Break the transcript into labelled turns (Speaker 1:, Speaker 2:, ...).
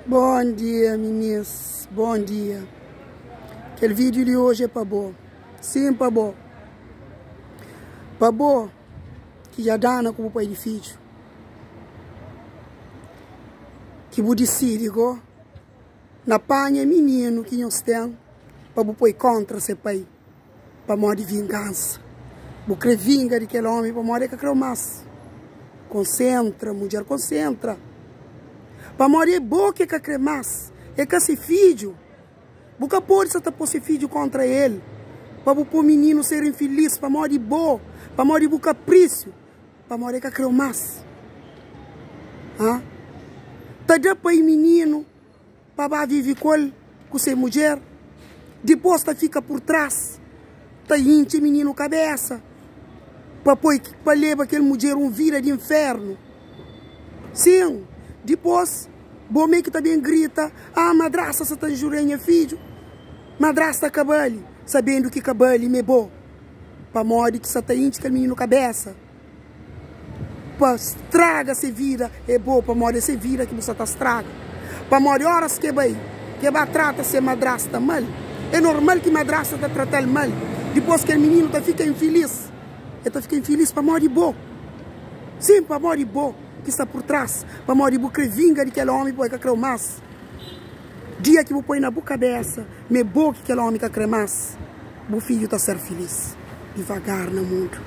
Speaker 1: Bom dia, meninas. Bom dia. Aquele vídeo de hoje é para boa. Sim, para boa. Para boa que já dá como pai de filho. Que vou decidir, na panha menino que nós temos para pôr contra esse pai. Para morrer de vingança. Vou querer vingar daquele homem para morrer que creu mais. Concentra, mulher, concentra. Para morrer boca que crê mais. É que esse filho. Boca pode ser esse filho contra ele. Para o menino ser infeliz. Para morrer boa. Para morrer com capricho. Para morrer que creu mais. Tá depois menino. Para viver com sua mulher. Depois tá fica por trás. Tá enche menino cabeça. Para levar aquele mulher vira de inferno. Sim. Depois, bom meio que também grita, madrasta você tá jurenha filho. Madrasta cabale, sabendo que cabale me bom. Para morrer que você tá enche aquele menino cabeça. Para estraga se vira, é bom para morrer se vira que você tá estraga. Para morrer horas que vai trata se madrasta mal. É normal que madrasta tá tratar mal. Depois que o menino tá fica infeliz. Ele tá fica infeliz para morrer bom. Sim, para morrer bom. Que está por trás, para morrer buca vinga daquele homem que creu mais. Dia que vou pôr na boca dessa, me boca que aquele homem que creu mais, o filho está ser feliz, devagar no mundo.